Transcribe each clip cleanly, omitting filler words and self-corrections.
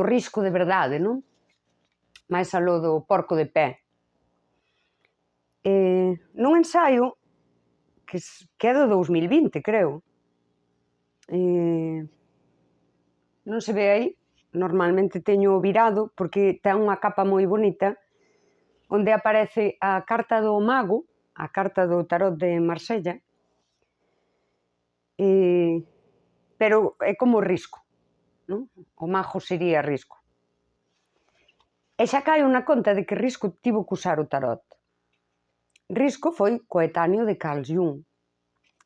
risco de verdade, non? Máis aló do porco de pé. Nun ensaio que é do 2020, creo, non se ve aí, normalmente teño virado porque ten unha capa moi bonita onde aparece a carta do mago, a carta do tarot de Marsella, pero é como risco, non? O mago sería risco. E xa caio na conta de que risco tivo que usar o tarot. Risco foi coetáneo de Carl Jung.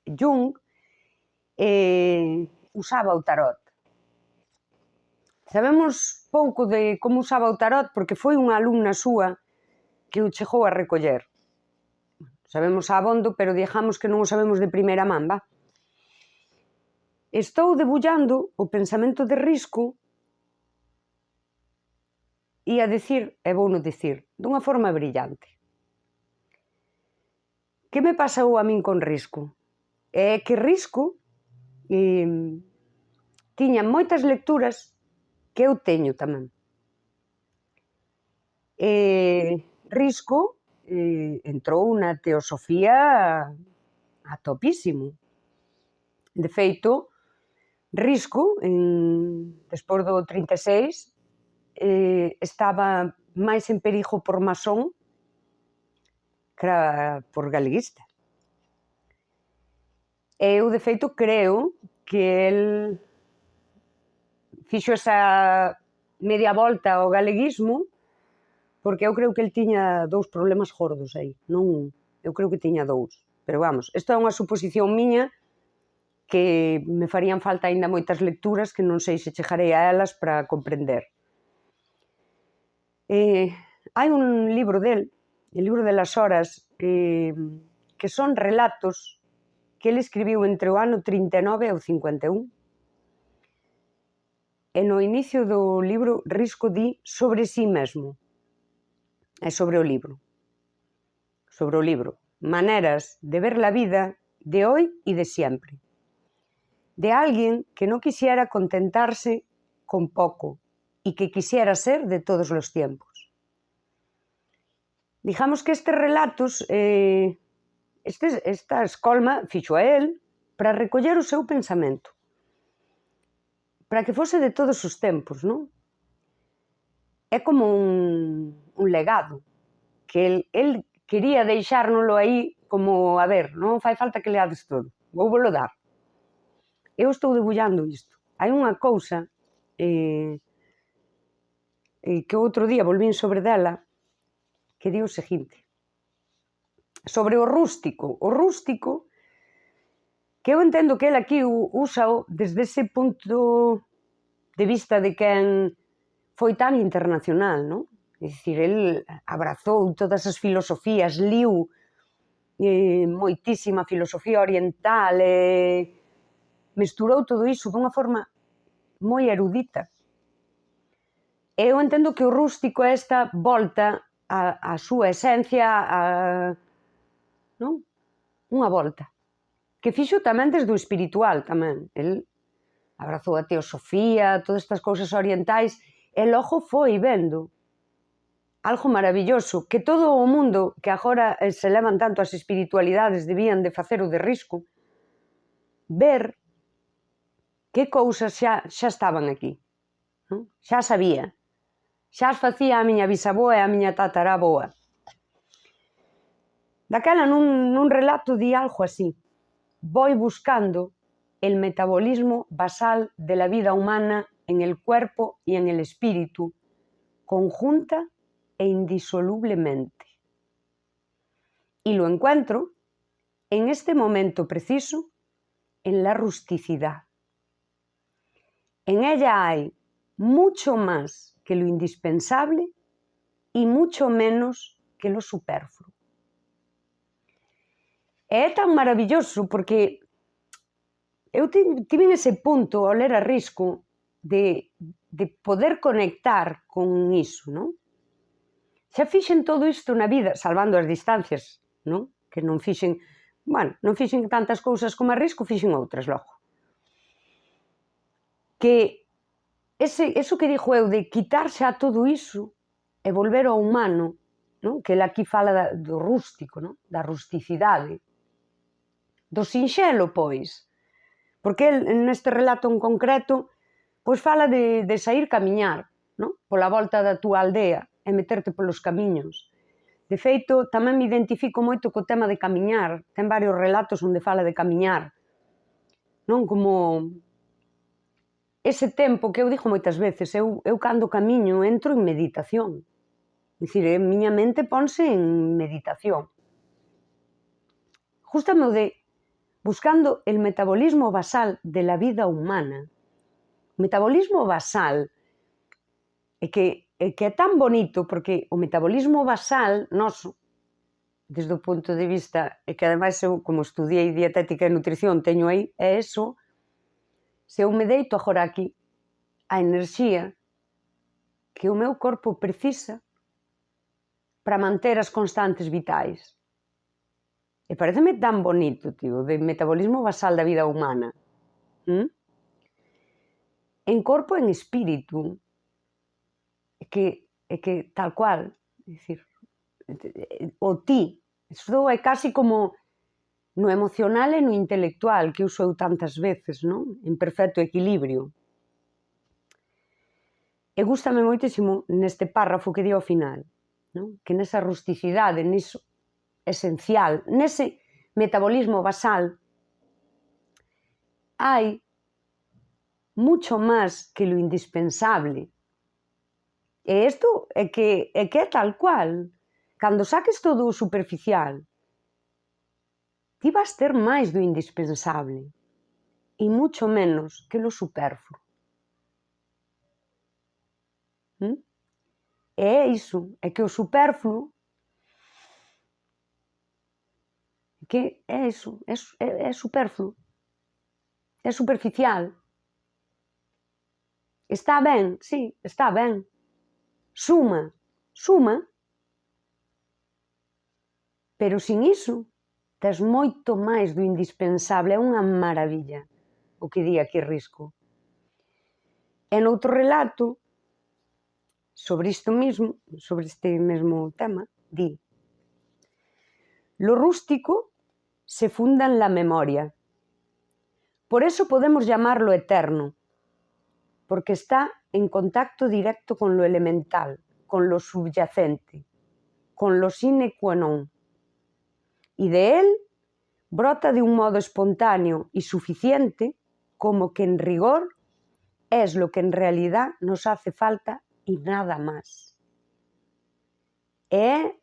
Jung usaba o tarot. Sabemos pouco de como usaba o tarot porque foi unha alumna súa que o chegou a recoller. Sabemos abondo, pero digamos que non o sabemos de primeira man, va? Estou debullando o pensamento de risco e a dicir, e vouno dicir, dunha forma brillante. Que me pasou a min con risco? É que risco tiña moitas lecturas que eu teño tamén. Risco entrou na teosofía a topísimo. De feito, Risco, despois do 36, estaba máis en perigo por masón que por galeguista. Eu, de feito, creo que el fixo esa media volta ao galeguismo porque eu creo que el tiña dous problemas gordos aí, non un. Eu creo que tiña dous. Pero vamos, isto é unha suposición miña que me farían falta aínda moitas lecturas que non sei se chegarei a elas para comprender. Hai un libro del, el libro de las horas, que son relatos que ele escribiu entre o ano 39 e o 51. E no inicio do libro Risco di sobre si mesmo. É sobre o libro. Sobre o libro. Maneras de ver la vida de hoy y de siempre. De alguien que no quisiera contentarse con poco y que quisiera ser de todos los tiempos. Digamos que estes relatos, esta escolma fixo a él para recoller o seu pensamento, para que fose de todos os tempos, non? É como un legado, que el quería deixárnoslo aí como, a ver, non fai falta que leades todo, vou volo dar. Eu estou debullando isto. Hai unha cousa que outro día volvín sobre dela que di o seguinte. Sobre o rústico. O rústico, que eu entendo que ele aquí úsao desde ese punto de vista de quen foi tan internacional, non? É dicir, el abrazou todas as filosofías, liu moitísima filosofía oriental, mesturou todo iso dunha forma moi erudita. Eu entendo que o rústico é esta volta á súa esencia, non? Unha volta. Que fixo tamén desde o espiritual, tamén. El abrazou a teosofía, todas estas cousas orientais, e logo foi vendo algo maravilloso, que todo o mundo que agora se levan tanto as espiritualidades debían de facer o de risco, ver que cousas xa estaban aquí, non? Xa sabía, xa as facía a miña bisaboa e a miña tataraboa. Daquela nun relato di algo así: voy buscando el metabolismo basal de la vida humana en el cuerpo y en el espíritu, conjunta e indisolublemente. Y lo encuentro en este momento preciso en la rusticidad. En ella hay mucho más que lo indispensable y mucho menos que lo superfluo. E é tan maravilloso porque eu tive ese punto ao ler a Risco de poder conectar con iso, non? Xa fixen todo isto na vida, salvando as distancias, non? Que non fixen, bueno, non fixen tantas cousas como a Risco, fixen outras logo. Que eso que dixo eu de quitar xa todo iso e volver ao humano, non? Que ele aquí fala do rústico, non? Da rusticidade, do sinxelo, pois, porque el neste relato en concreto pois fala de sair camiñar, non? Pola volta da túa aldea e meterte polos camiños. De feito, tamén me identifico moito co tema de camiñar, ten varios relatos onde fala de camiñar, non? Como ese tempo que eu digo moitas veces, eu cando camiño entro en meditación. É dicir, miña mente ponse en meditación. Justamente o de buscando el metabolismo basal de la vida humana. O metabolismo basal é que é tan bonito, porque o metabolismo basal noso, desde o punto de vista, e que ademais eu, como estudiei dietética e nutrición, teño aí, é eso. Se eu me deito agora aquí, a enerxía que o meu corpo precisa para manter as constantes vitais. E pareceme tan bonito, tío, de metabolismo basal da vida humana. En corpo e en espírito. É que tal cual, é dicir, o ti, isto é casi como no emocional e no intelectual, que uso eu tantas veces, non? En perfecto equilibrio. E gústame moitísimo neste párrafo que di ao final, non? Que nesa rusticidade, niso esencial, nese metabolismo basal, hai mucho máis que lo indispensable. E isto é que é tal cual. Cando saques todo o superficial, ti vas ter máis do indispensable e mucho menos que lo superfluo. E é iso, é que o superfluo que é iso, é superfluo, é superficial. Está ben, sí, está ben. Suma, pero sin iso tes moito máis do indispensable, é unha maravilla o que di aquí Risco. E noutro relato, sobre isto mismo, sobre este mesmo tema, di: lo rústico se funda en la memoria. Por eso podemos llamarlo eterno, porque está en contacto directo con lo elemental, con lo subyacente, con lo sine qua non. Y de él brota de un modo espontáneo y suficiente, como que en rigor es lo que en realidad nos hace falta y nada más. É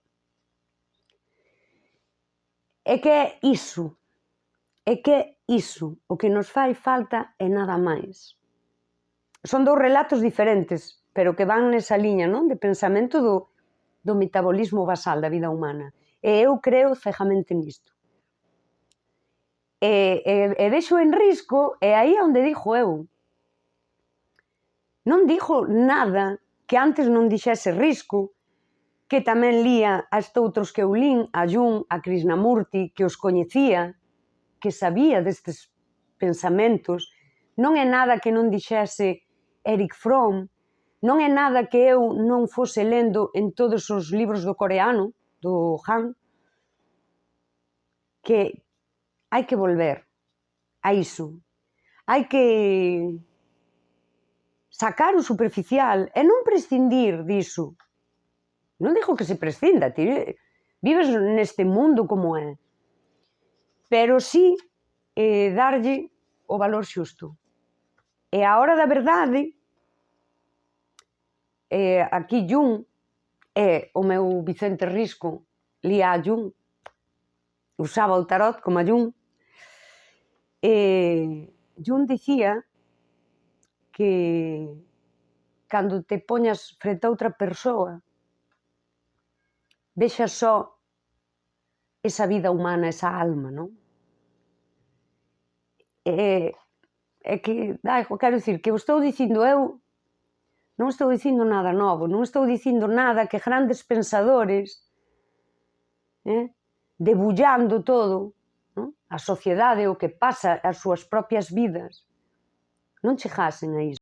que é iso, o que nos fai falta e nada máis. Son dous relatos diferentes, pero que van nesa liña, non? De pensamento do metabolismo basal da vida humana. E eu creo cegamente nisto. E vexo en Risco, e aí é onde dixo eu. Non dixo nada que antes non dixese Risco, que tamén lía a estoutros que eu lín, a Jung, a Krishnamurti, que os coñecía, que sabía destes pensamentos. Non é nada que non dixese Erich Fromm, non é nada que eu non fose lendo en todos os libros do coreano, do Han, que hai que volver a iso. Hai que sacar o superficial e non prescindir diso. Non digo que se prescinda, ti vives neste mundo como é, pero sí darlle o valor xusto. E a hora da verdade, aquí Jung, o meu Vicente Risco lía a Jung, usaba o tarot como a Jung, Jung dicía que cando te poñas frente a outra persoa, vexas só esa vida humana, esa alma, non? É que, quero dicir, que o estou dicindo eu, non estou dicindo nada novo, non estou dicindo nada que grandes pensadores, debullando todo, a sociedade, o que pasa, as súas propias vidas, non chegasen a iso.